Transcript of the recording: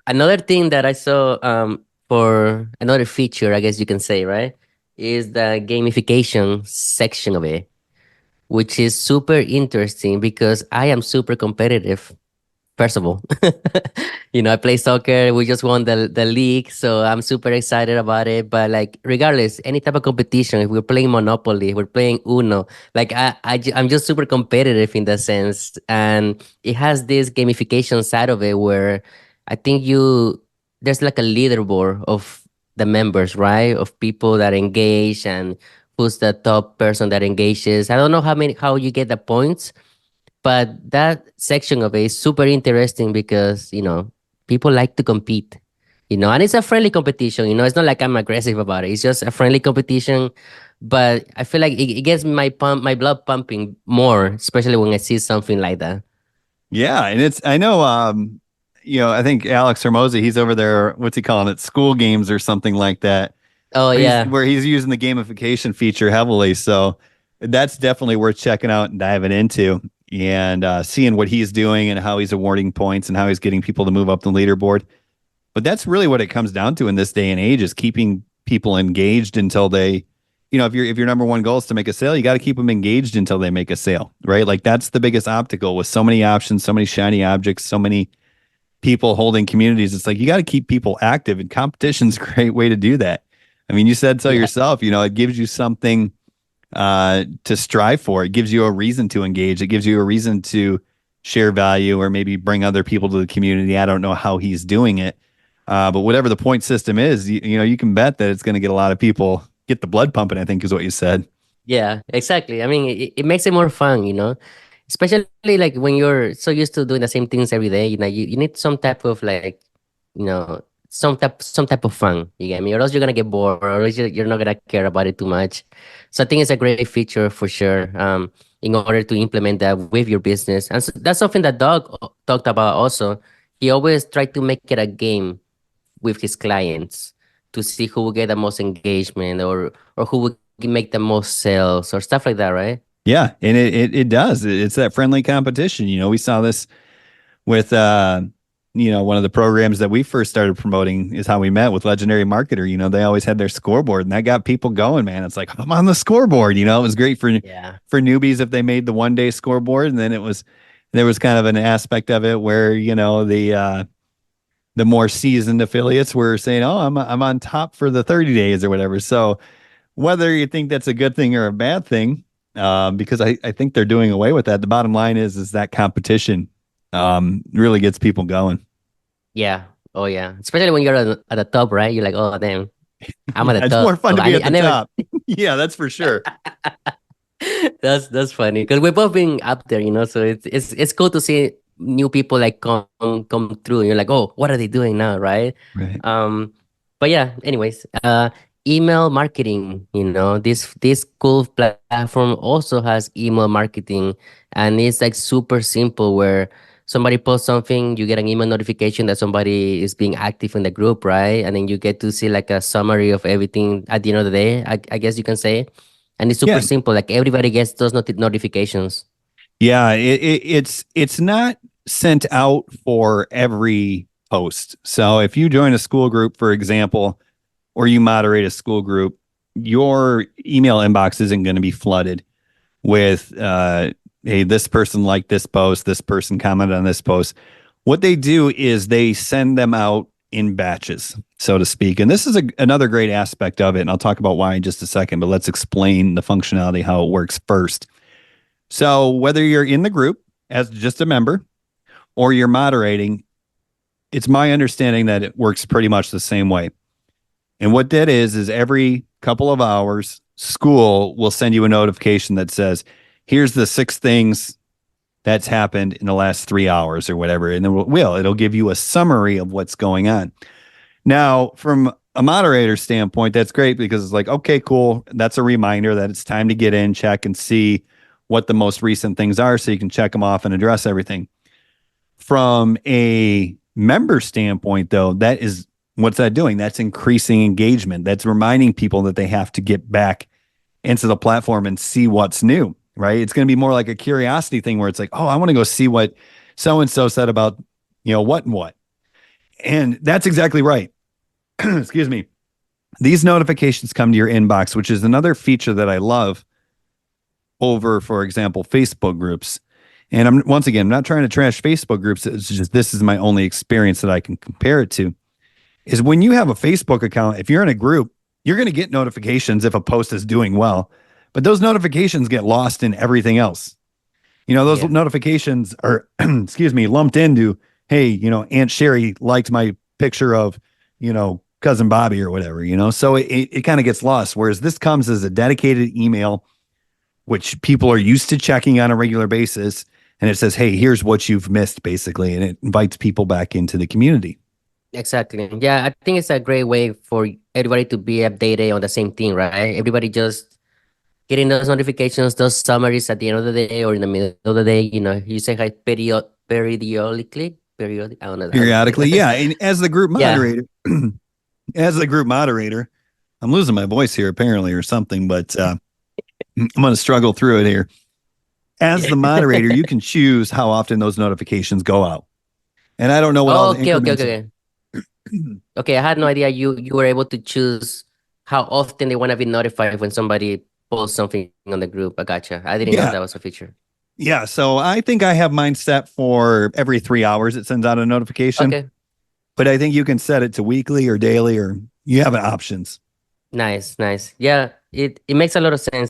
Another thing that I saw for another feature, I guess you can say, right, is the gamification section of it, which is super interesting because I am super competitive. First of all, I play soccer. We just won the league, so I'm super excited about it. But like, regardless, any type of competition, if we're playing Monopoly, if we're playing Uno, like I'm just super competitive in that sense, and it has this gamification side of it where I think there's like a leaderboard of the members, right? Of people that engage and who's the top person that engages. I don't know how you get the points, but that section of it is super interesting because, people like to compete, and it's a friendly competition, it's not like I'm aggressive about it. It's just a friendly competition. But I feel like it gets my blood pumping more, especially when I see something like that. Yeah, and I know, I think Alex Hermosi, he's over there, what's he calling it, school games or something like that, Oh, yeah. where he's using the gamification feature heavily. So that's definitely worth checking out and diving into, and seeing what he's doing and how he's awarding points and how he's getting people to move up the leaderboard. But that's really what it comes down to in this day and age, is keeping people engaged until they, if your number one goal is to make a sale, you got to keep them engaged until they make a sale, right? Like that's the biggest obstacle with so many options, so many shiny objects, so many people holding communities. It's like you got to keep people active, and competition's a great way to do that. I mean, you said so Yeah. yourself, it gives you something to strive for. It gives you a reason to engage. It gives you a reason to share value or maybe bring other people to the community. I don't know how he's doing it, but whatever the point system is, you can bet that it's going to get a lot of people get the blood pumping, I think is what you said. Yeah, exactly. I mean, it makes it more fun, especially like when you're so used to doing the same things every day. You need some type of like, you know, some type of fun. You get me? Or else you're gonna get bored, or else you're not gonna care about it too much. So I think it's a great feature for sure. In order to implement that with your business, and so that's something that Doug talked about also. He always tried to make it a game with his clients to see who will get the most engagement, or who will make the most sales or stuff like that, right? Yeah, and it does. It's that friendly competition. We saw this with one of the programs that we first started promoting is How We Met with Legendary Marketer. They always had their scoreboard, and that got people going, man. It's like, I'm on the scoreboard. It was great Yeah. for newbies if they made the 1 day scoreboard, and then there was kind of an aspect of it where the more seasoned affiliates were saying, "Oh, I'm on top for the 30 days or whatever." So whether you think that's a good thing or a bad thing, because I think they're doing away with that. The bottom line is that competition really gets people going. Yeah. Oh yeah. Especially when you're at the top, right? You're like, oh damn, I'm at Yeah, the it's more top. fun to be at I the never. top. Yeah, that's for sure. That's funny because we've both been up there, So it's cool to see new people like come through. And you're like, oh, what are they doing now, right? Right. Um, but yeah. Anyways, email marketing. This cool platform also has email marketing, and it's like super simple where somebody posts something, you get an email notification that somebody is being active in the group, right? And then you get to see like a summary of everything at the end of the day. I guess you can say, and it's super Yeah. simple. Like everybody gets those notifications. Yeah. It's not sent out for every post. So if you join a school group, for example, or you moderate a school group, your email inbox isn't going to be flooded with hey, this person liked this post, this person commented on this post. What they do is they send them out in batches, so to speak. And this is another great aspect of it. And I'll talk about why in just a second, but let's explain the functionality, how it works first. So whether you're in the group as just a member or you're moderating, it's my understanding that it works pretty much the same way. And what that is every couple of hours, school will send you a notification that says, here's the 6 things that's happened in the last 3 hours or whatever. And then it'll give you a summary of what's going on. Now, from a moderator standpoint, that's great because it's like, okay, cool. That's a reminder that it's time to get in, check, and see what the most recent things are so you can check them off and address everything. From a member standpoint, though, what's that doing? That's increasing engagement. That's reminding people that they have to get back into the platform and see what's new, right? It's going to be more like a curiosity thing where it's like, oh, I want to go see what so and so said about, what and what. And that's exactly right. Excuse me. These notifications come to your inbox, which is another feature that I love over, for example, Facebook groups. And I'm once again, I'm not trying to trash Facebook groups. It's just this is my only experience that I can compare it to. Is when you have a Facebook account, if you're in a group, you're going to get notifications if a post is doing well, but those notifications get lost in everything else. Those Yeah, notifications are, excuse me, lumped into, hey, Aunt Sherry liked my picture of, cousin Bobby or whatever, so it kind of gets lost. Whereas this comes as a dedicated email, which people are used to checking on a regular basis. And it says, hey, here's what you've missed, basically. And it invites people back into the community. exactly. Yeah, I think it's a great way for everybody to be updated on the same thing, right? Everybody just getting those notifications, those summaries at the end of the day or in the middle of the day. You say hi periodically. I don't know how to say Periodically. that. Yeah. And as the group Yeah. moderator, as the group moderator, I'm losing my voice here apparently or something, but I'm going to struggle through it here. As the moderator, you can choose how often those notifications go out. And I don't know what all Oh, the okay, okay, increments okay, are. okay. Okay, I had no idea you were able to choose how often they want to be notified when somebody posts something on the group. I gotcha. I didn't know Yeah. that was a feature. Yeah. So I think I have mine set for every 3 hours. It sends out a notification, Okay, but I think you can set it to weekly or daily, or you have options. nice, nice. Yeah, it makes a lot of sense.